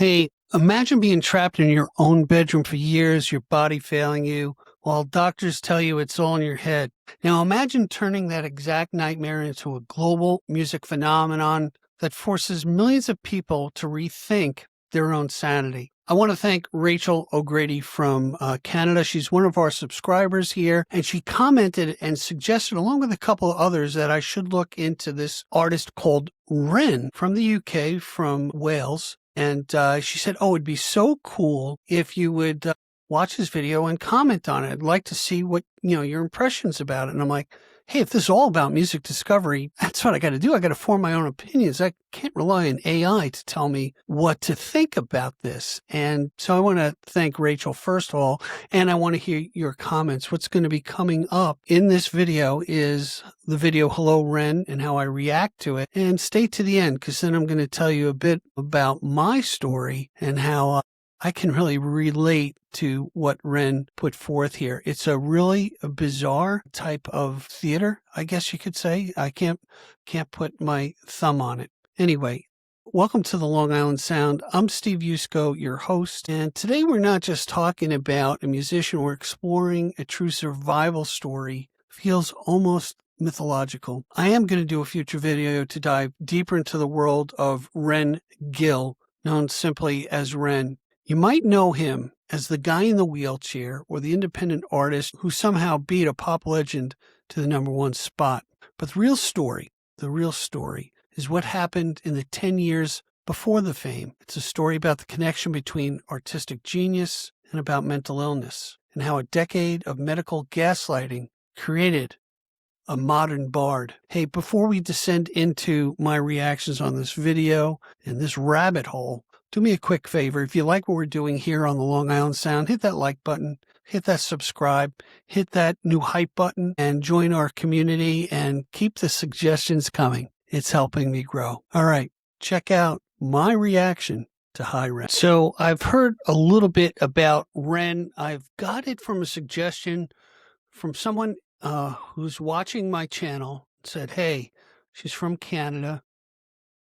Hey, imagine being trapped in your own bedroom for years, your body failing you, while doctors tell you it's all in your head. Now imagine turning that exact nightmare into a global music phenomenon that forces millions of people to rethink their own sanity. I want to thank Rachel O'Grady from Canada. She's one of our subscribers here, and she commented and suggested, along with a couple of others, that I should look into this artist called Wren from the UK, from Wales. And she said, oh, it'd be so cool if you would watch this video and comment on it. I'd like to see what, your impressions about it. And I'm like, hey, if this is all about music discovery, that's what I got to do. I got to form my own opinions. I can't rely on AI to tell me what to think about this. And so I want to thank Rachel, first of all, and I want to hear your comments. What's going to be coming up in this video is the video Hello Wren and how I react to it. And stay to the end, because then I'm going to tell you a bit about my story and how I can really relate to what Wren put forth here. It's a really bizarre type of theater, I guess you could say. I can't put my thumb on it. Anyway, welcome to the Long Island Sound. I'm Steve Yusko, your host, and today we're not just talking about a musician. We're exploring a true survival story. Feels almost mythological. I am going to do a future video to dive deeper into the world of Wren Gill, known simply as Wren. You might know him as the guy in the wheelchair or the independent artist who somehow beat a pop legend to the #1 spot. But the real story is what happened in the 10 years before the fame. It's a story about the connection between artistic genius and about mental illness, and how a decade of medical gaslighting created a modern bard. Hey, before we descend into my reactions on this video and this rabbit hole, do me a quick favor. If you like what we're doing here on the Long Island Sound, hit that like button, hit that subscribe, hit that new hype button, and join our community and keep the suggestions coming. It's helping me grow. All right, check out my reaction to Hi Wren. So I've heard a little bit about Wren. I've got it from a suggestion from someone who's watching my channel. Said, hey, she's from Canada.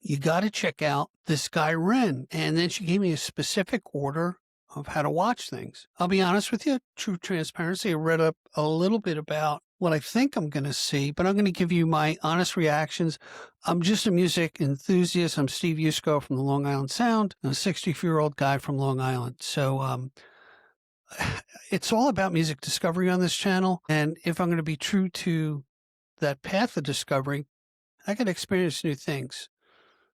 You got to check out this guy Wren. And then she gave me a specific order of how to watch things. I'll be honest with you, true transparency. I read up a little bit about what I think I'm going to see, but I'm going to give you my honest reactions. I'm just a music enthusiast. I'm Steve Yusko from the Long Island Sound. I'm a 64-year-old guy from Long Island. So it's all about music discovery on this channel. And if I'm going to be true to that path of discovery, I got to experience new things.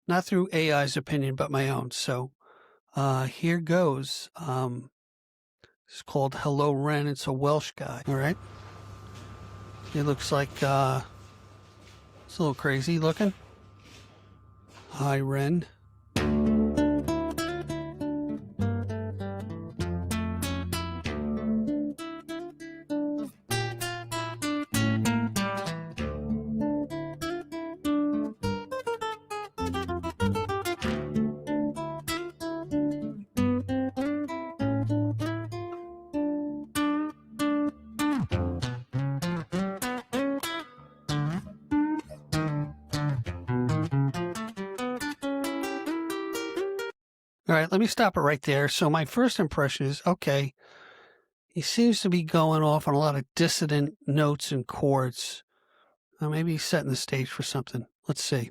Not through AI's opinion, but my own. So here goes. It's called Hello Wren. It's a Welsh guy. All right. He looks like it's a little crazy looking. Hi, Wren. All right, let me stop it right there. So my first impression is, okay, he seems to be going off on a lot of dissonant notes and chords. Maybe he's setting the stage for something. Let's see.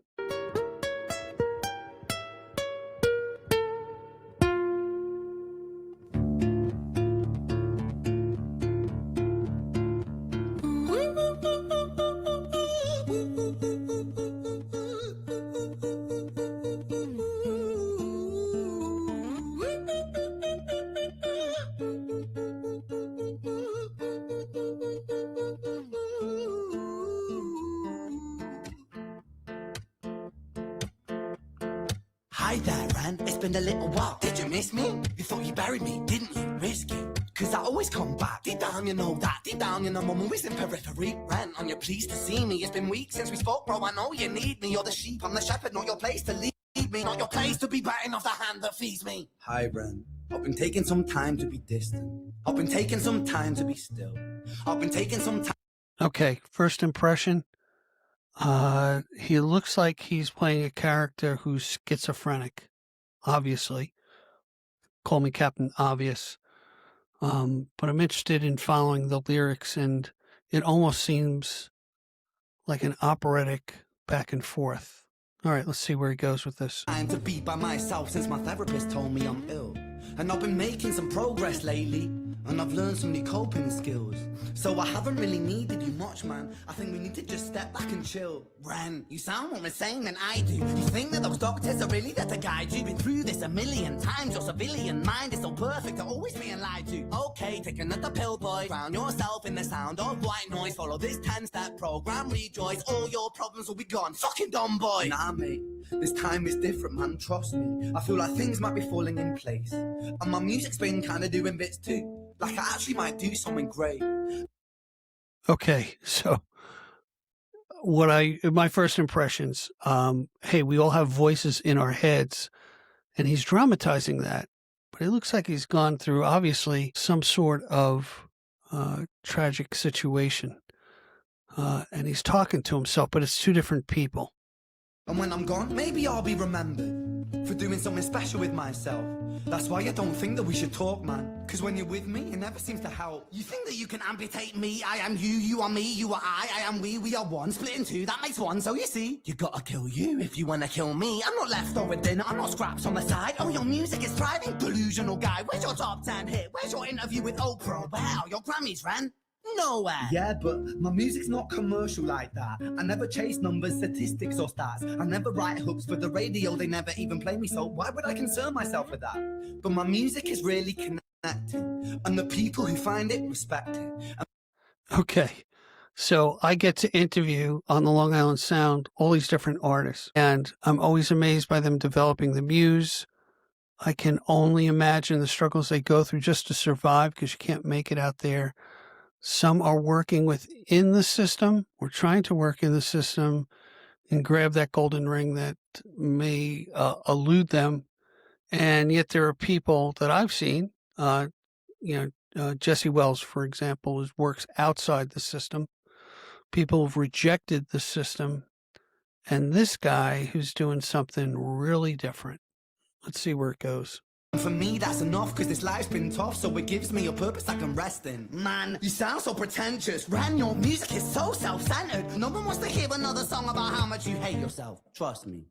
Hi there, Wren. It's been a little while. Did you miss me? You thought you buried me, didn't you? Risky. Cause I always come back. Deep down, you know that. Deep down, you know I'm always in periphery. Wren, are you pleased to see me? It's been weeks since we spoke, bro. I know you need me. You're the sheep, I'm the shepherd. Not your place to lead me. Not your place to be biting off the hand that feeds me. Hi, Wren. I've been taking some time to be distant. I've been taking some time to be still. I've been taking some time. Okay, first impression. He looks like he's playing a character who's schizophrenic, obviously. call me Captain Obvious. But I'm interested in following the lyrics, and it almost seems like an operatic back and forth. All right, let's see where he goes with this. Time to be by myself since my therapist told me I'm ill. And I've been making some progress lately, and I've learned some new coping skills. So I haven't really needed you much, man. I think we need to just step back and chill. Wren, you sound more insane than I do. You think that those doctors are really there to guide you? Been through this a million times. Your civilian mind is so perfect to always being lied to. Okay, take another pill, boy. Drown yourself in the sound of white noise. Follow this 10-step program, rejoice. All your problems will be gone. Fucking dumb boy. Nah, mate, this time is different, man, trust me. I feel like things might be falling in place. And my music's been kinda doing bits too. Like I actually might do something great. Okay, so my first impressions, hey, we all have voices in our heads, and he's dramatizing that, but it looks like he's gone through obviously some sort of tragic situation, and he's talking to himself, but it's two different people. And when I'm gone, maybe I'll be remembered for doing something special with myself. That's why I don't think that we should talk, man. Because when you're with me, it never seems to help. You think that you can amputate me? I am you, you are me, you are I am we are one. Split in two, that makes one. So you see, you gotta kill you if you wanna kill me. I'm not leftover dinner, I'm not scraps on the side. Oh, your music is thriving, delusional guy. Where's your top 10 hit? Where's your interview with Oprah? Where are your Grammys, Wren? Nowhere. Yeah, but my music's not commercial like that. I never chase numbers, statistics or stats. I never write hooks for the radio, they never even play me, so why would I concern myself with that? But my music is really connecting, and the people who find it respect it. Okay, so I get to interview on the Long Island Sound all these different artists, and I'm always amazed by them developing the muse. I can only imagine the struggles they go through just to survive, because you can't make it out there. Some are working within the system, or trying to work in the system and grab that golden ring that may elude them. And yet there are people that I've seen, Jesse Wells, for example, works outside the system. People have rejected the system. And this guy who's doing something really different. Let's see where it goes. And for me, that's enough, because this life's been tough, so it gives me a purpose I can rest in. Man, you sound so pretentious. Wren, your music is so self-centered. No one wants to hear another song about how much you hate yourself. Trust me.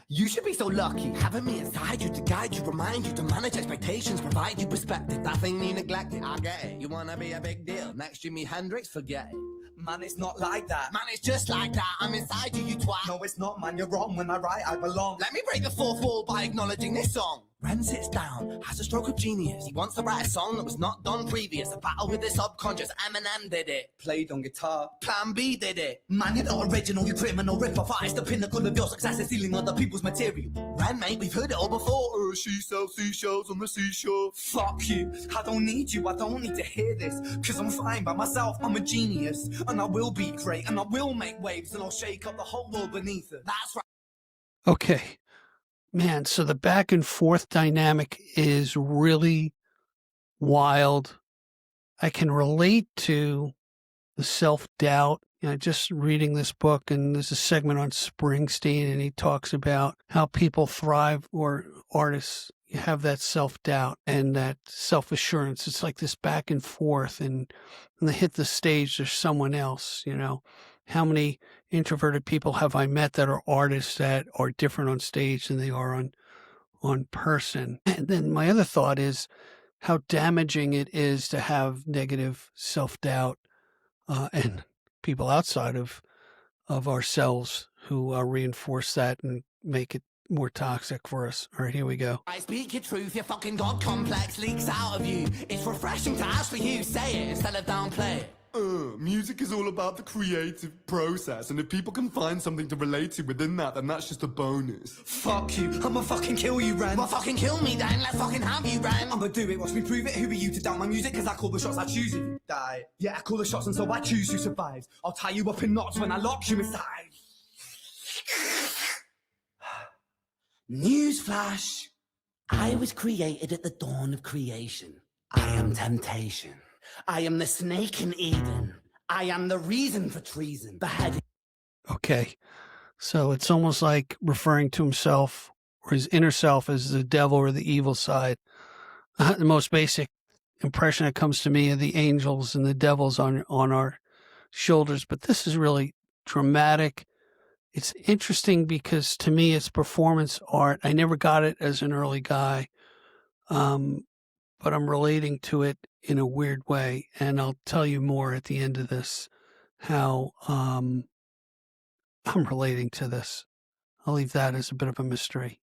You should be so lucky, having me inside you to guide you, remind you, to manage expectations, provide you perspective. That thing you neglected, I get it. You wanna be a big deal, next Jimi Hendrix, forget it. Man, it's not like that. Man, it's just like that, I'm inside you, you twat. No, it's not, man, you're wrong. When I write, I belong. Let me break the fourth wall by acknowledging this song. Wren sits down, has a stroke of genius. He wants to write a song that was not done previous. A battle with the subconscious, Eminem did it. Played on guitar. Plan B did it. Man, you're not original, you criminal rip-off artist. The pinnacle of your success is stealing other people's material. Wren, mate, we've heard it all before. She sells seashells on the seashore. Fuck you, I don't need you, I don't need to hear this. Cause I'm fine by myself, I'm a genius. And I will be great, and I will make waves, and I'll shake up the whole world beneath it. That's right. Okay. Man, so the back and forth dynamic is really wild. I can relate to the self-doubt. Just reading this book, and there's a segment on Springsteen, and he talks about how people thrive, or artists have that self-doubt and that self-assurance. It's like this back and forth, and when they hit the stage, there's someone else, How many introverted people have I met that are artists that are different on stage than they are on person? And then my other thought is how damaging it is to have negative self-doubt and people outside of ourselves who reinforce that and make it more toxic for us. All right, here we go. I speak your truth, your fucking God complex leaks out of you. It's refreshing to actually you say it instead of downplay it. Music is all about the creative process, and if people can find something to relate to within that, then that's just a bonus. Fuck you, I'ma fucking kill you, Wren. Well, fucking kill me then, let's fucking have you, Wren. I'ma do it, watch me prove it. Who are you to doubt my music? Cause I call the shots, I choose if you die. Yeah, I call the shots, and so I choose who survives. I'll tie you up in knots when I lock you inside. Newsflash. I was created at the dawn of creation. I am temptation. I am the snake in Eden. I am the reason for treason. Beheading. Okay. So it's almost like referring to himself or his inner self as the devil or the evil side. The most basic impression that comes to me are the angels and the devils on our shoulders, but this is really dramatic. It's interesting because to me it's performance art. I never got it as an early guy, but I'm relating to it in a weird way, and I'll tell you more at the end of this how I'm relating to this. I'll leave that as a bit of a mystery.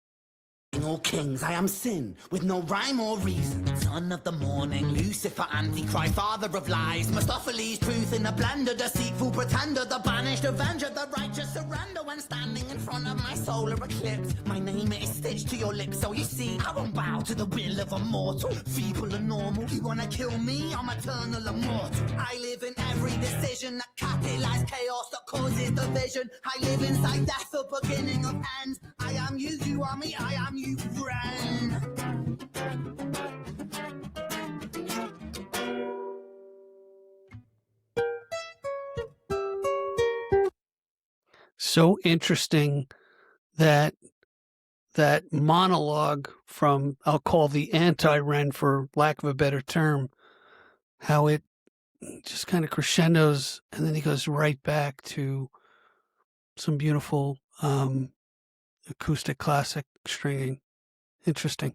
All kings, I am sin, with no rhyme or reason. Son of the morning, Lucifer, Antichrist, father of lies. Mephistopheles, truth in a blender, deceitful pretender, the banished avenger, the righteous surrender. When standing in front of my solar eclipse, my name is stitched to your lips. So you see, I won't bow to the will of a mortal, feeble and normal. You wanna kill me? I'm eternal immortal. I live in every decision that catalyzes chaos, that causes division. I live inside death, the beginning of end. I am you, you are me, I am you. Wren. So interesting that monologue from, I'll call the anti-Wren for lack of a better term, how it just kind of crescendos and then he goes right back to some beautiful acoustic classic stringing. Interesting.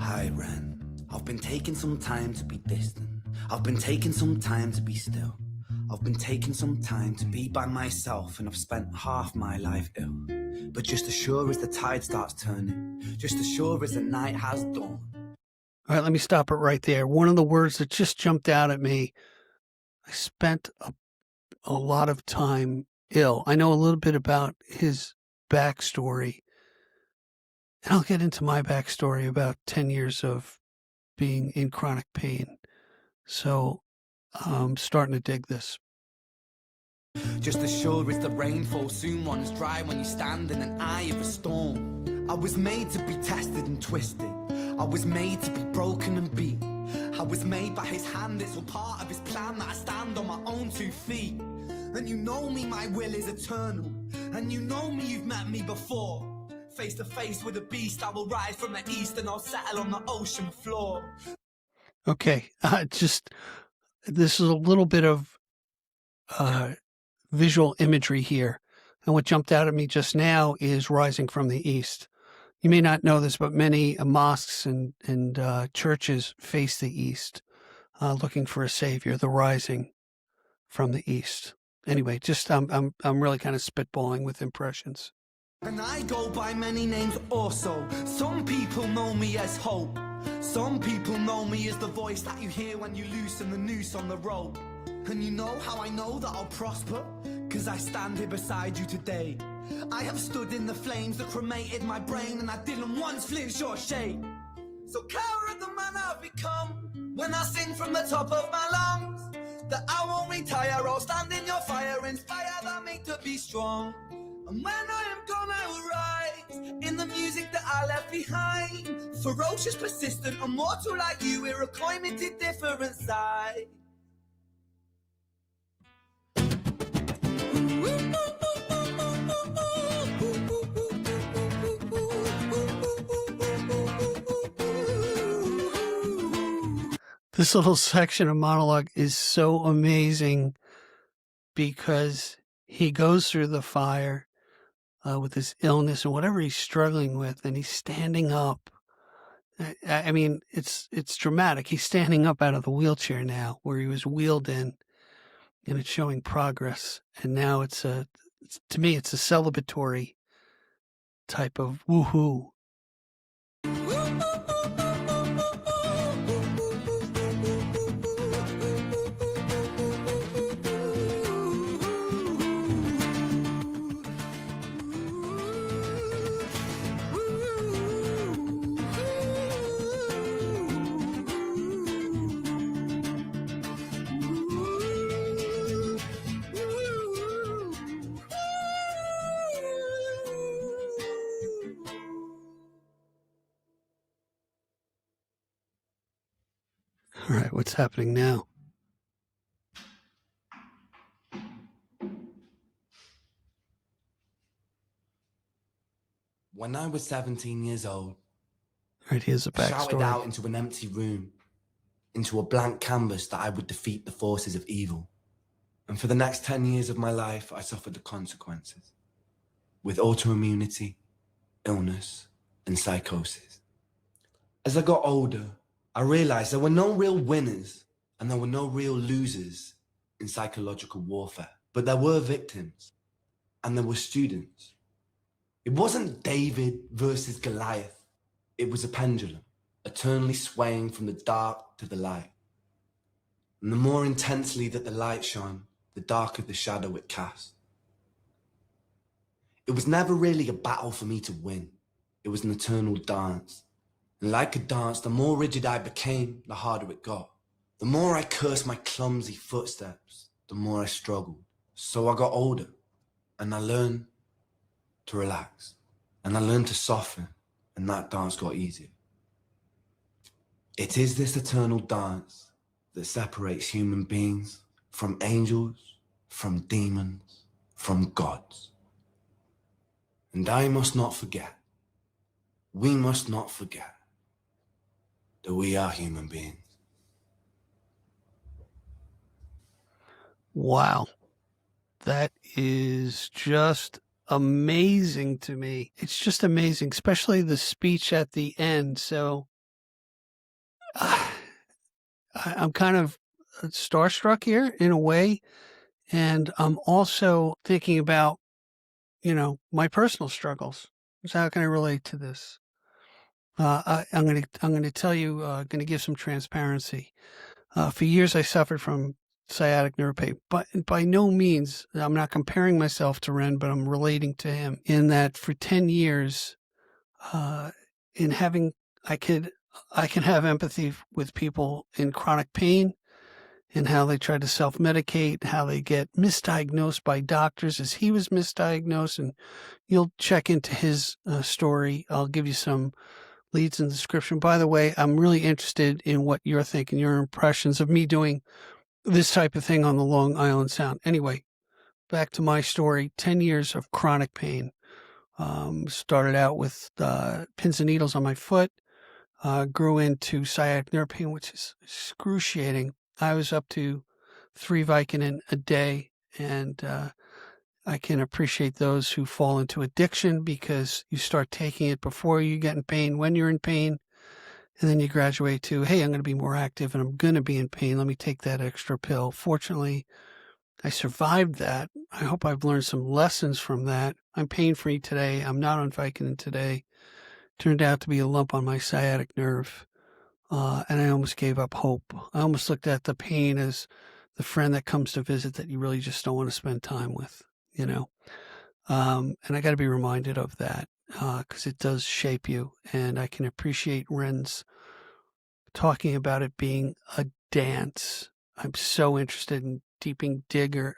Hi, Wren. I've been taking some time to be distant. I've been taking some time to be still. I've been taking some time to be by myself, and I've spent half my life ill. But just as sure as the tide starts turning, just as sure as the night has dawned. All right, let me stop it right there. One of the words that just jumped out at me, I spent a lot of time ill. I know a little bit about his backstory, and I'll get into my backstory about 10 years of being in chronic pain. So I'm starting to dig this. Just as sure as the rainfall soon runs dry when you stand in an eye of a storm. I was made to be tested and twisted. I was made to be broken and beat. I was made by his hand, it's all part of his plan that I stand on my own 2 feet. And you know me, my will is eternal. And you know me, you've met me before. Face to face with a beast, I will rise from the east and I'll settle on the ocean floor. Okay, just this is a little bit of visual imagery here. And what jumped out at me just now is rising from the east. You may not know this, but many mosques and churches face the east, looking for a savior, the rising from the east. Anyway, just I'm really kind of spitballing with impressions. And I go by many names also. Some people know me as hope. Some people know me as the voice that you hear when you loosen the noose on the rope. And you know how I know that I'll prosper? 'Cause I stand here beside you today. I have stood in the flames that cremated my brain, and I didn't once flinch or shake. So cower of the man I've become, when I sing from the top of my lungs, that I won't retire, I'll stand in your fire, inspire that me to be strong. And when I am gonna rise, in the music that I left behind, ferocious, persistent, immortal like you, we're a climate different side. This little section of monologue is so amazing because he goes through the fire with his illness and whatever he's struggling with, and he's standing up. I mean, it's dramatic. He's standing up out of the wheelchair now, where he was wheeled in, and it's showing progress. And now to me, it's a celebratory type of woohoo. All right, what's happening now? When I was 17 years old, Right, here's a I shouted backstory. out into an empty room, into a blank canvas that I would defeat the forces of evil. And for the next 10 years of my life, I suffered the consequences. With autoimmunity, illness, and psychosis. As I got older, I realized there were no real winners and there were no real losers in psychological warfare. But there were victims and there were students. It wasn't David versus Goliath. It was a pendulum, eternally swaying from the dark to the light. And the more intensely that the light shone, the darker the shadow it cast. It was never really a battle for me to win. It was an eternal dance. And like a dance, the more rigid I became, the harder it got. The more I cursed my clumsy footsteps, the more I struggled. So I got older, and I learned to relax. And I learned to soften, and that dance got easier. It is this eternal dance that separates human beings from angels, from demons, from gods. And I must not forget, we must not forget that we are human beings. Wow. That is just amazing to me. It's just amazing, especially the speech at the end. So I'm kind of starstruck here in a way. And I'm also thinking about, my personal struggles. So how can I relate to this? I'm going to tell you, going to give some transparency. For years, I suffered from sciatic nerve pain, but by no means, I'm not comparing myself to Wren, but I'm relating to him in that for 10 years, I can have empathy with people in chronic pain and how they try to self-medicate, how they get misdiagnosed by doctors as he was misdiagnosed. And you'll check into his story. I'll give you some leads in the description. By the way, I'm really interested in what you're thinking, your impressions of me doing this type of thing on the Long Island Sound. Anyway, back to my story. 10 years of chronic pain. Started out with pins and needles on my foot, grew into sciatic nerve pain, which is excruciating. I was up to 3 Vicodin a day, and I can appreciate those who fall into addiction because you start taking it before you get in pain, when you're in pain, and then you graduate to, hey, I'm going to be more active and I'm going to be in pain. Let me take that extra pill. Fortunately, I survived that. I hope I've learned some lessons from that. I'm pain-free today. I'm not on Vicodin today. Turned out to be a lump on my sciatic nerve, and I almost gave up hope. I almost looked at the pain as the friend that comes to visit that you really just don't want to spend time with, and I got to be reminded of that because it does shape you, and I can appreciate Wren's talking about it being a dance. I'm so interested in digging deeper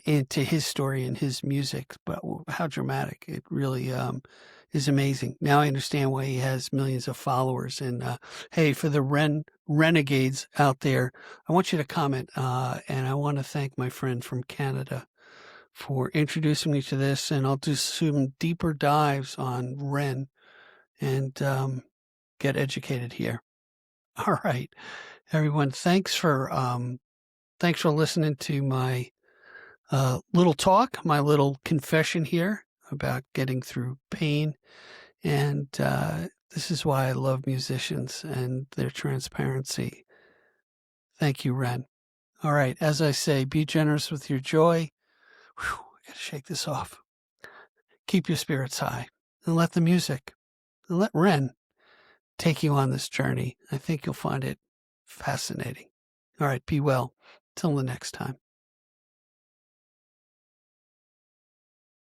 into his story and his music, but how dramatic. It really is amazing. Now I understand why he has millions of followers. And hey, for the renegades out there, I want you to comment, and I want to thank my friend from Canada for introducing me to this, and I'll do some deeper dives on Wren and get educated here. All right, everyone, thanks for listening to my little talk, my little confession here about getting through pain. And this is why I love musicians and their transparency. Thank you, Wren. All right, as I say, be generous with your joy. Whew, I got to shake this off. Keep your spirits high and let the music, and let Wren take you on this journey. I think you'll find it fascinating. All right, be well. Till the next time.